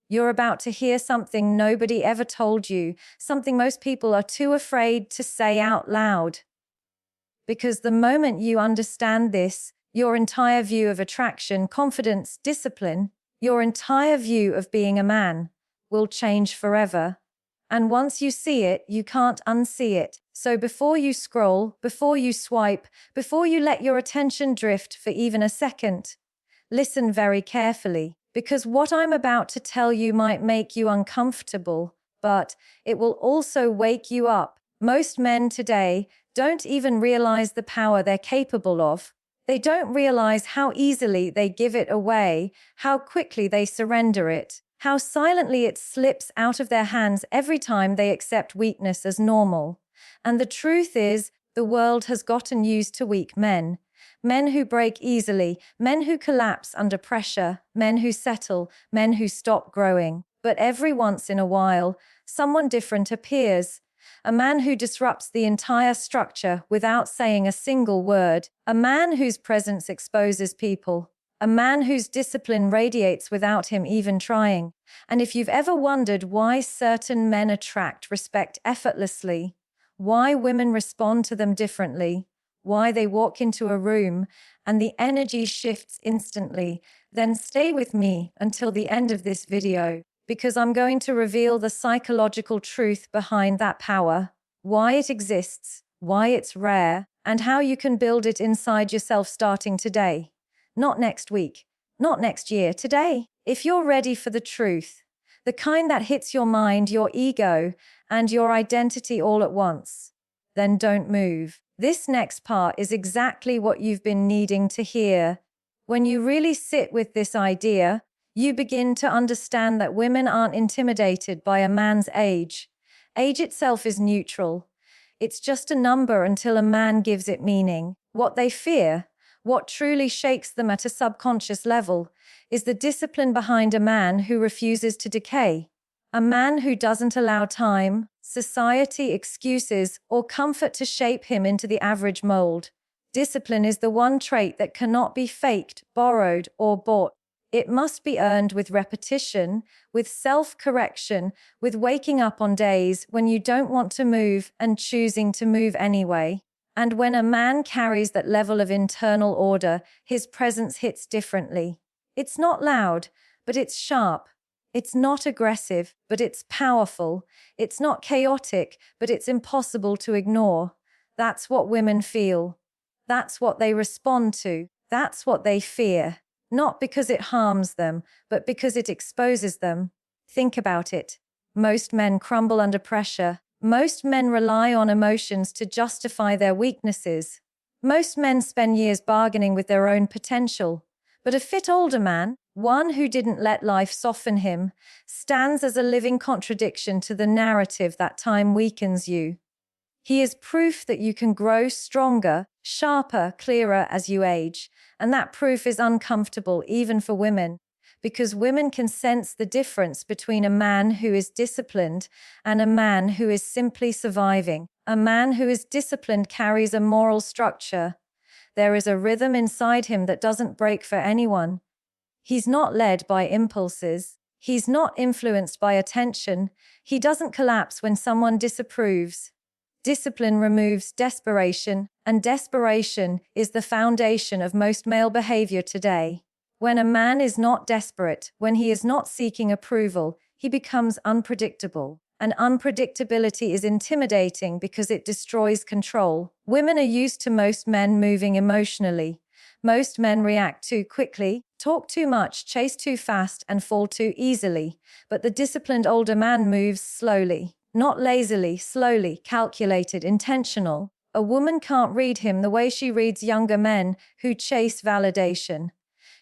You're about to hear something nobody ever told you, something most people are too afraid to say out loud. Because the moment you understand this, your entire view of attraction, confidence, discipline, your entire view of being a man will change forever. And once you see it, you can't unsee it. So before you scroll, before you swipe, before you let your attention drift for even a second, listen very carefully, because what I'm about to tell you might make you uncomfortable, but it will also wake you up. Most men today don't even realize the power they're capable of. They don't realize how easily they give it away, how quickly they surrender it, how silently it slips out of their hands every time they accept weakness as normal. And the truth is, the world has gotten used to weak men. Men who break easily, men who collapse under pressure, men who settle, men who stop growing. But every once in a while, someone different appears. A man who disrupts the entire structure without saying a single word. A man whose presence exposes people. A man whose discipline radiates without him even trying. And if you've ever wondered why certain men attract respect effortlessly, why women respond to them differently, why they walk into a room and the energy shifts instantly, then stay with me until the end of this video, because I'm going to reveal the psychological truth behind that power, why it exists, why it's rare, and how you can build it inside yourself starting today. Not next week, not next year, today. If you're ready for the truth, the kind that hits your mind, your ego, and your identity all at once, then don't move. This next part is exactly what you've been needing to hear. When you really sit with this idea, you begin to understand that women aren't intimidated by a man's age. Age itself is neutral. It's just a number until a man gives it meaning. What they fear, what truly shakes them at a subconscious level, is the discipline behind a man who refuses to decay. A man who doesn't allow time, society, excuses, or comfort to shape him into the average mold. Discipline is the one trait that cannot be faked, borrowed, or bought. It must be earned with repetition, with self-correction, with waking up on days when you don't want to move and choosing to move anyway. And when a man carries that level of internal order, his presence hits differently. It's not loud, but it's sharp. It's not aggressive, but it's powerful. It's not chaotic, but it's impossible to ignore. That's what women feel. That's what they respond to. That's what they fear. Not because it harms them, but because it exposes them. Think about it. Most men crumble under pressure. Most men rely on emotions to justify their weaknesses. Most men spend years bargaining with their own potential. But a fit older man, one who didn't let life soften him, stands as a living contradiction to the narrative that time weakens you. He is proof that you can grow stronger, sharper, clearer as you age, and that proof is uncomfortable even for women, because women can sense the difference between a man who is disciplined and a man who is simply surviving. A man who is disciplined carries a moral structure. There is a rhythm inside him that doesn't break for anyone. He's not led by impulses. He's not influenced by attention. He doesn't collapse when someone disapproves. Discipline removes desperation, and desperation is the foundation of most male behavior today. When a man is not desperate, when he is not seeking approval, he becomes unpredictable. And unpredictability is intimidating because it destroys control. Women are used to most men moving emotionally. Most men react too quickly, talk too much, chase too fast, and fall too easily. But the disciplined older man moves slowly. Not lazily, slowly, calculated, intentional. A woman can't read him the way she reads younger men who chase validation.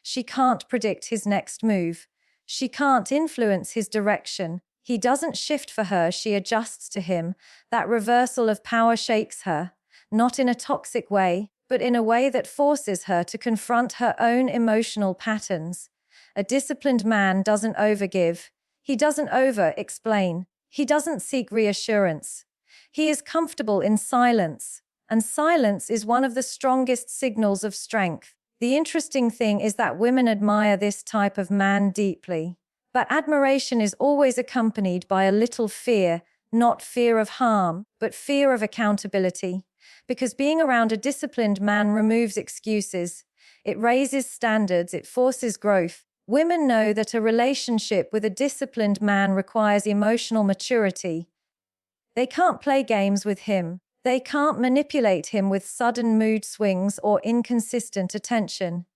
She can't predict his next move. She can't influence his direction. He doesn't shift for her, she adjusts to him. That reversal of power shakes her, not in a toxic way, but in a way that forces her to confront her own emotional patterns. A disciplined man doesn't overgive. He doesn't over-explain. He doesn't seek reassurance. He is comfortable in silence, and silence is one of the strongest signals of strength. The interesting thing is that women admire this type of man deeply. But admiration is always accompanied by a little fear, not fear of harm, but fear of accountability. Because being around a disciplined man removes excuses. It raises standards, it forces growth. Women know that a relationship with a disciplined man requires emotional maturity. They can't play games with him. They can't manipulate him with sudden mood swings or inconsistent attention.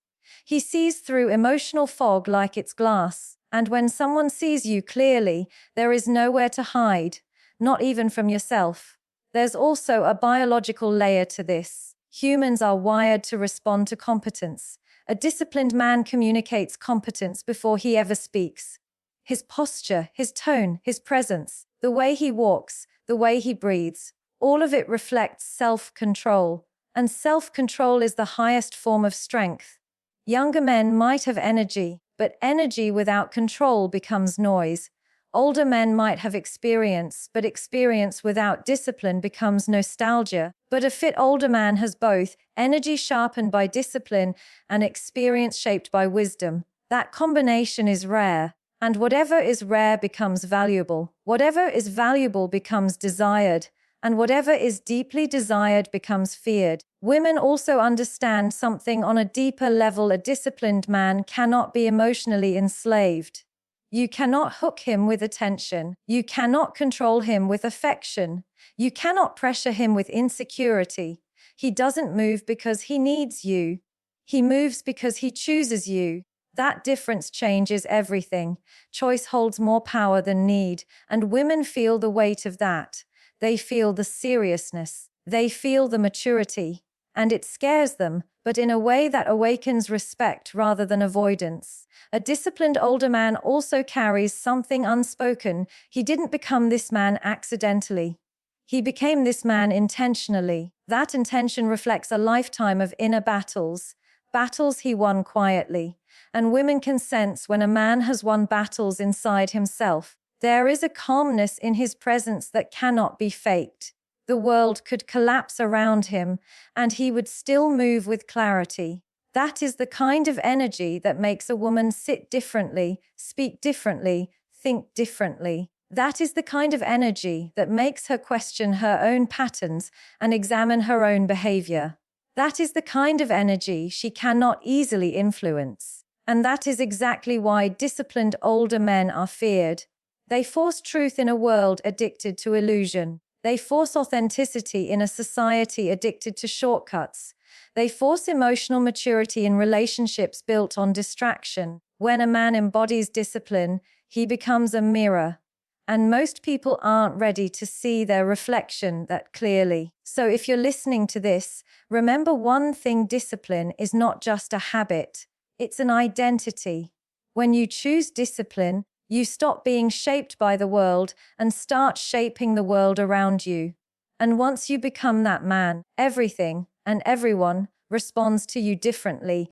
He sees through emotional fog like it's glass. And when someone sees you clearly, there is nowhere to hide, not even from yourself. There's also a biological layer to this. Humans are wired to respond to competence. A disciplined man communicates competence before he ever speaks. His posture, his tone, his presence, the way he walks, the way he breathes, all of it reflects self-control. And self-control is the highest form of strength. Younger men might have energy, but energy without control becomes noise. Older men might have experience, but experience without discipline becomes nostalgia. But a fit older man has both, energy sharpened by discipline and experience shaped by wisdom. That combination is rare, and whatever is rare becomes valuable. Whatever is valuable becomes desired, and whatever is deeply desired becomes feared. Women also understand something on a deeper level. A disciplined man cannot be emotionally enslaved. You cannot hook him with attention. You cannot control him with affection. You cannot pressure him with insecurity. He doesn't move because he needs you. He moves because he chooses you. That difference changes everything. Choice holds more power than need, and women feel the weight of that. They feel the seriousness. They feel the maturity. And it scares them, but in a way that awakens respect rather than avoidance. A disciplined older man also carries something unspoken. He didn't become this man accidentally. He became this man intentionally. That intention reflects a lifetime of inner battles, battles he won quietly. And women can sense when a man has won battles inside himself. There is a calmness in his presence that cannot be faked. The world could collapse around him, and he would still move with clarity. That is the kind of energy that makes a woman sit differently, speak differently, think differently. That is the kind of energy that makes her question her own patterns and examine her own behavior. That is the kind of energy she cannot easily influence. And that is exactly why disciplined older men are feared. They force truth in a world addicted to illusion. They force authenticity in a society addicted to shortcuts. They force emotional maturity in relationships built on distraction. When a man embodies discipline, he becomes a mirror. And most people aren't ready to see their reflection that clearly. So if you're listening to this, remember one thing: discipline is not just a habit. It's an identity. When you choose discipline, you stop being shaped by the world and start shaping the world around you. And once you become that man, everything and everyone responds to you differently.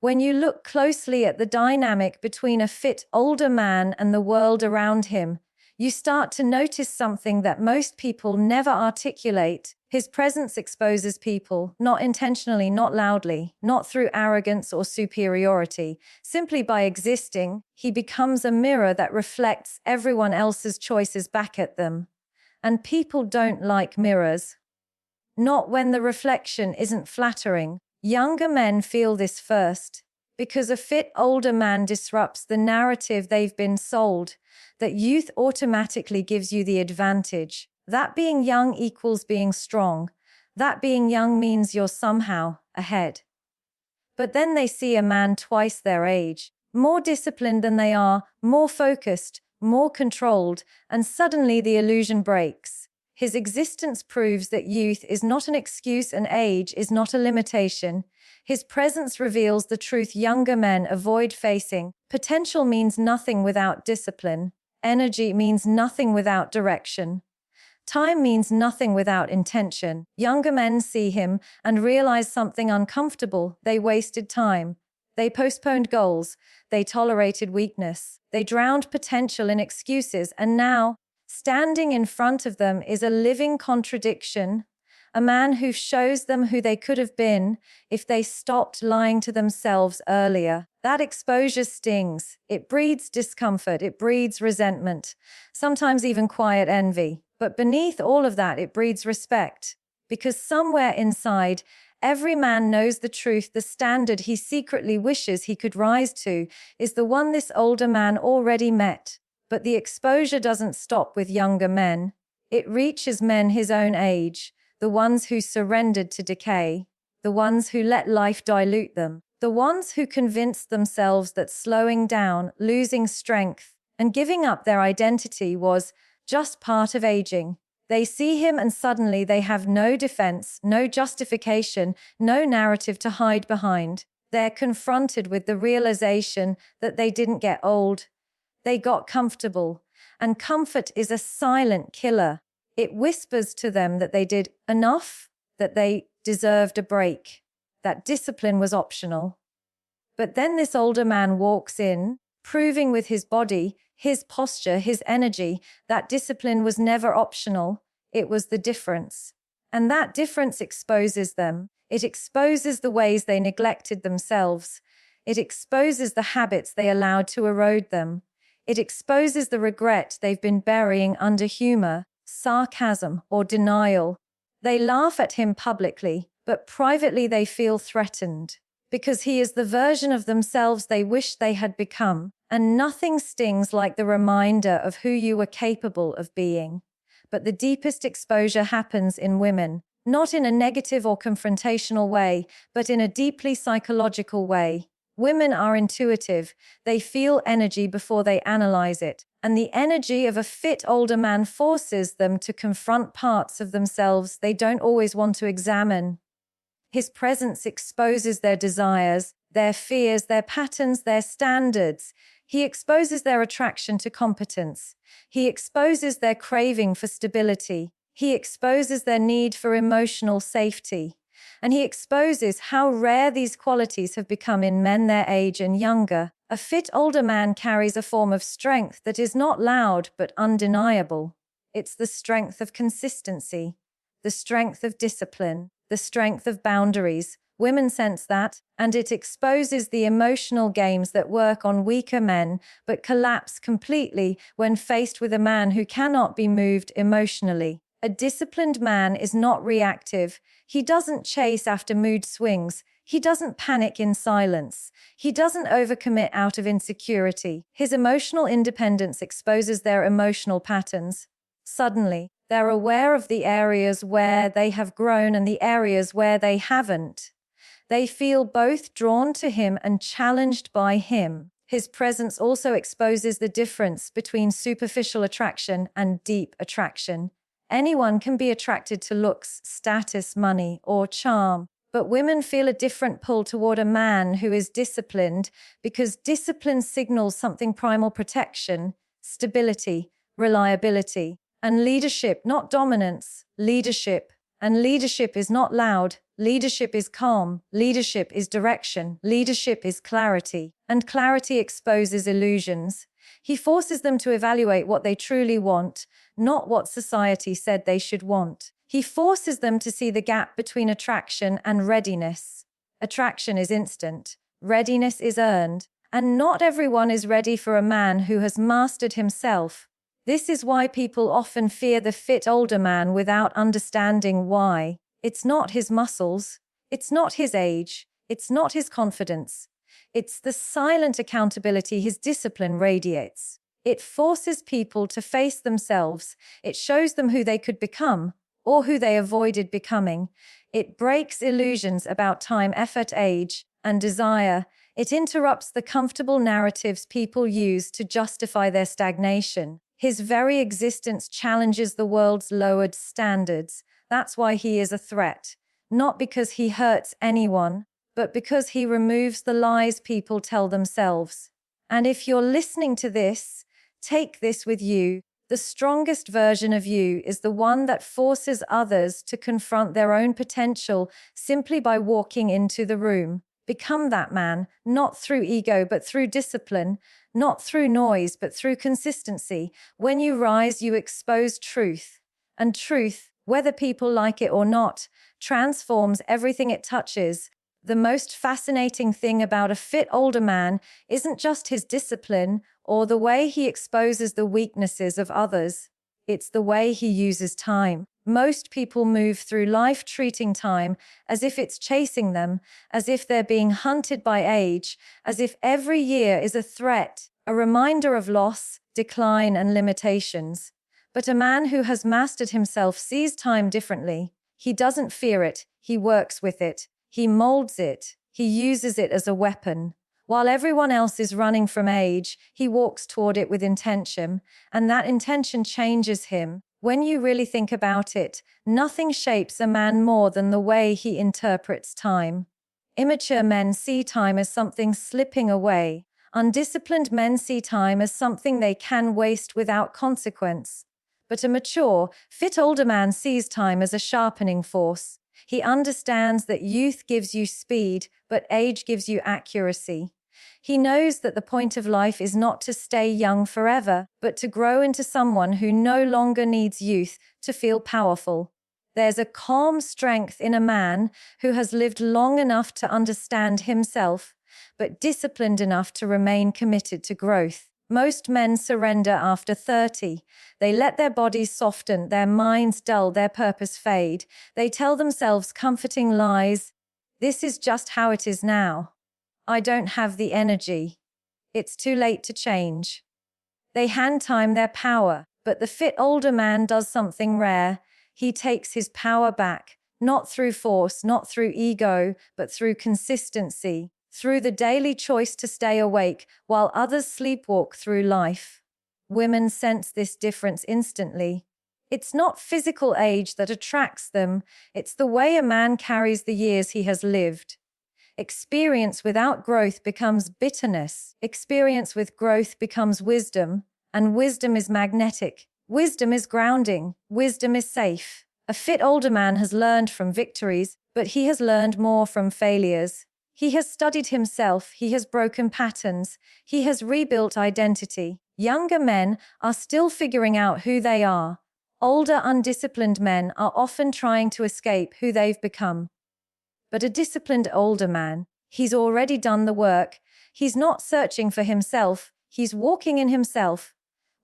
When you look closely at the dynamic between a fit older man and the world around him, you start to notice something that most people never articulate. His presence exposes people, not intentionally, not loudly, not through arrogance or superiority. Simply by existing, he becomes a mirror that reflects everyone else's choices back at them. And people don't like mirrors. Not when the reflection isn't flattering. Younger men feel this first, because a fit older man disrupts the narrative they've been sold, that youth automatically gives you the advantage, that being young equals being strong, that being young means you're somehow ahead. But then they see a man twice their age, more disciplined than they are, more focused, more controlled, and suddenly the illusion breaks. His existence proves that youth is not an excuse and age is not a limitation. His presence reveals the truth younger men avoid facing. Potential means nothing without discipline. Energy means nothing without direction. Time means nothing without intention. Younger men see him and realize something uncomfortable. They wasted time. They postponed goals. They tolerated weakness. They drowned potential in excuses. And now, standing in front of them is a living contradiction. A man who shows them who they could have been if they stopped lying to themselves earlier. That exposure stings. It breeds discomfort. It breeds resentment, sometimes even quiet envy. But beneath all of that, it breeds respect. Because somewhere inside, every man knows the truth. The standard he secretly wishes he could rise to is the one this older man already met. But the exposure doesn't stop with younger men. It reaches men his own age, the ones who surrendered to decay, the ones who let life dilute them, the ones who convinced themselves that slowing down, losing strength, and giving up their identity was just part of aging. They see him and suddenly they have no defense, no justification, no narrative to hide behind. They're confronted with the realization that they didn't get old. They got comfortable. And comfort is a silent killer. It whispers to them that they did enough, that they deserved a break, that discipline was optional. But then this older man walks in, proving with his body, his posture, his energy, that discipline was never optional. It was the difference. And that difference exposes them. It exposes the ways they neglected themselves. It exposes the habits they allowed to erode them. It exposes the regret they've been burying under humor, sarcasm, or denial. They laugh at him publicly, but privately they feel threatened, because he is the version of themselves they wish they had become, and nothing stings like the reminder of who you were capable of being. But the deepest exposure happens in women, not in a negative or confrontational way, but in a deeply psychological way. Women are intuitive. They feel energy before they analyze it, and the energy of a fit older man forces them to confront parts of themselves they don't always want to examine. His presence exposes their desires, their fears, their patterns, their standards. He exposes their attraction to competence. He exposes their craving for stability. He exposes their need for emotional safety. And he exposes how rare these qualities have become in men their age and younger. A fit older man carries a form of strength that is not loud but undeniable. It's the strength of consistency, the strength of discipline, the strength of boundaries. Women sense that, and it exposes the emotional games that work on weaker men but collapse completely when faced with a man who cannot be moved emotionally. A disciplined man is not reactive. He doesn't chase after mood swings. He doesn't panic in silence. He doesn't overcommit out of insecurity. His emotional independence exposes their emotional patterns. Suddenly, they're aware of the areas where they have grown and the areas where they haven't. They feel both drawn to him and challenged by him. His presence also exposes the difference between superficial attraction and deep attraction. Anyone can be attracted to looks, status, money, or charm, but women feel a different pull toward a man who is disciplined because discipline signals something primal: protection, stability, reliability, and leadership, not dominance, leadership. And leadership is not loud. Leadership is calm. Leadership is direction. Leadership is clarity. And clarity exposes illusions. He forces them to evaluate what they truly want, not what society said they should want. He forces them to see the gap between attraction and readiness. Attraction is instant. Readiness is earned. And not everyone is ready for a man who has mastered himself. This is why people often fear the fit older man without understanding why. It's not his muscles. It's not his age. It's not his confidence. It's the silent accountability his discipline radiates. It forces people to face themselves. It shows them who they could become or who they avoided becoming. It breaks illusions about time, effort, age, and desire. It interrupts the comfortable narratives people use to justify their stagnation. His very existence challenges the world's lowered standards. That's why he is a threat. Not because he hurts anyone, but because he removes the lies people tell themselves. And if you're listening to this, take this with you. The strongest version of you is the one that forces others to confront their own potential simply by walking into the room. Become that man, not through ego, but through discipline, not through noise, but through consistency. When you rise, you expose truth. And truth, whether people like it or not, transforms everything it touches. The most fascinating thing about a fit older man isn't just his discipline or the way he exposes the weaknesses of others. It's the way he uses time. Most people move through life treating time as if it's chasing them, as if they're being hunted by age, as if every year is a threat, a reminder of loss, decline, and limitations. But a man who has mastered himself sees time differently. He doesn't fear it, he works with it. He molds it. He uses it as a weapon. While everyone else is running from age, he walks toward it with intention, and that intention changes him. When you really think about it, nothing shapes a man more than the way he interprets time. Immature men see time as something slipping away. Undisciplined men see time as something they can waste without consequence. But a mature, fit older man sees time as a sharpening force. He understands that youth gives you speed, but age gives you accuracy. He knows that the point of life is not to stay young forever, but to grow into someone who no longer needs youth to feel powerful. There's a calm strength in a man who has lived long enough to understand himself, but disciplined enough to remain committed to growth. Most men surrender after 30. They let their bodies soften, their minds dull, their purpose fade. They tell themselves comforting lies. This is just how it is now. I don't have the energy. It's too late to change. They hand time their power, but the fit older man does something rare. He takes his power back, not through force, not through ego, but through consistency. Through the daily choice to stay awake while others sleepwalk through life. Women sense this difference instantly. It's not physical age that attracts them, it's the way a man carries the years he has lived. Experience without growth becomes bitterness. Experience with growth becomes wisdom, and wisdom is magnetic. Wisdom is grounding. Wisdom is safe. A fit older man has learned from victories, but he has learned more from failures. He has studied himself, he has broken patterns, he has rebuilt identity. Younger men are still figuring out who they are. Older, undisciplined men are often trying to escape who they've become. But a disciplined older man, he's already done the work. He's not searching for himself, he's walking in himself.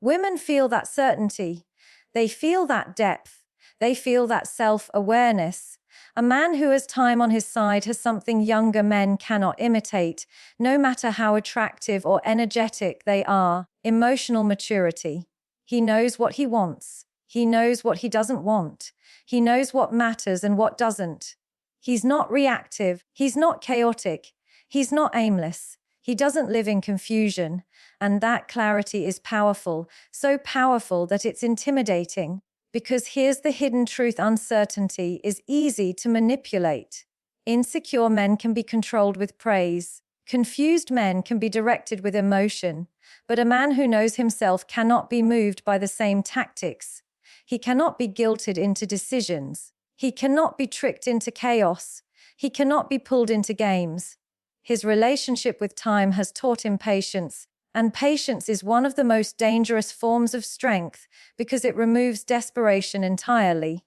Women feel that certainty. They feel that depth. They feel that self-awareness. A man who has time on his side has something younger men cannot imitate, no matter how attractive or energetic they are. Emotional maturity. He knows what he wants. He knows what he doesn't want. He knows what matters and what doesn't. He's not reactive. He's not chaotic. He's not aimless. He doesn't live in confusion. And that clarity is powerful, so powerful that it's intimidating. Because here's the hidden truth: uncertainty is easy to manipulate. Insecure men can be controlled with praise. Confused men can be directed with emotion. But a man who knows himself cannot be moved by the same tactics. He cannot be guilted into decisions. He cannot be tricked into chaos. He cannot be pulled into games. His relationship with time has taught him patience. And patience is one of the most dangerous forms of strength because it removes desperation entirely.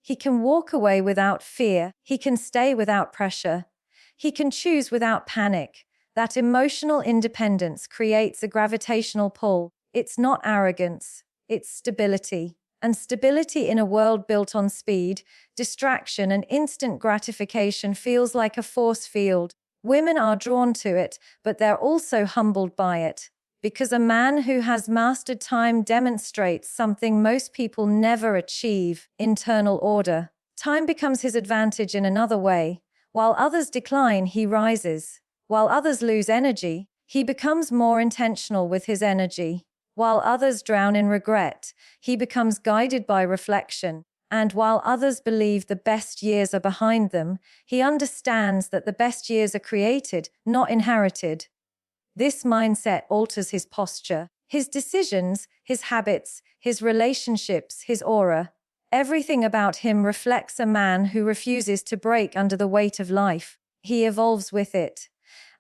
He can walk away without fear. He can stay without pressure. He can choose without panic. That emotional independence creates a gravitational pull. It's not arrogance, it's stability. And stability in a world built on speed, distraction, and instant gratification feels like a force field. Women are drawn to it, but they're also humbled by it. Because a man who has mastered time demonstrates something most people never achieve: internal order. Time becomes his advantage in another way. While others decline, he rises. While others lose energy, he becomes more intentional with his energy. While others drown in regret, he becomes guided by reflection. And while others believe the best years are behind them, he understands that the best years are created, not inherited. This mindset alters his posture, his decisions, his habits, his relationships, his aura. Everything about him reflects a man who refuses to break under the weight of life. He evolves with it.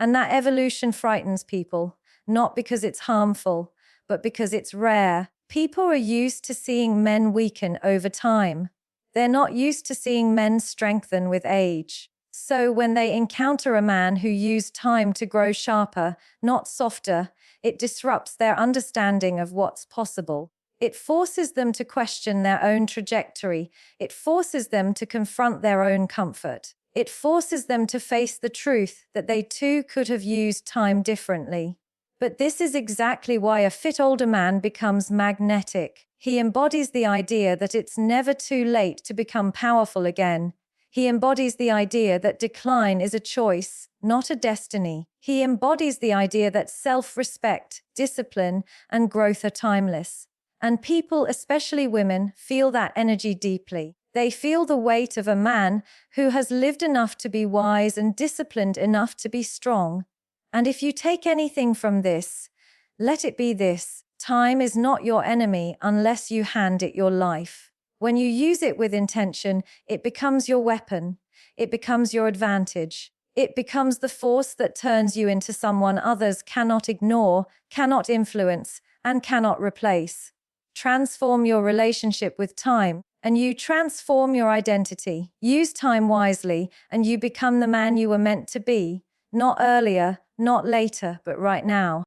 And that evolution frightens people, not because it's harmful, but because it's rare. People are used to seeing men weaken over time. They're not used to seeing men strengthen with age. So when they encounter a man who used time to grow sharper, not softer, it disrupts their understanding of what's possible. It forces them to question their own trajectory. It forces them to confront their own comfort. It forces them to face the truth that they too could have used time differently. But this is exactly why a fit older man becomes magnetic. He embodies the idea that it's never too late to become powerful again. He embodies the idea that decline is a choice, not a destiny. He embodies the idea that self-respect, discipline, and growth are timeless. And people, especially women, feel that energy deeply. They feel the weight of a man who has lived enough to be wise and disciplined enough to be strong. And if you take anything from this, let it be this: time is not your enemy unless you hand it your life. When you use it with intention, it becomes your weapon. It becomes your advantage. It becomes the force that turns you into someone others cannot ignore, cannot influence, and cannot replace. Transform your relationship with time, and you transform your identity. Use time wisely, and you become the man you were meant to be. Not earlier, not later, but right now.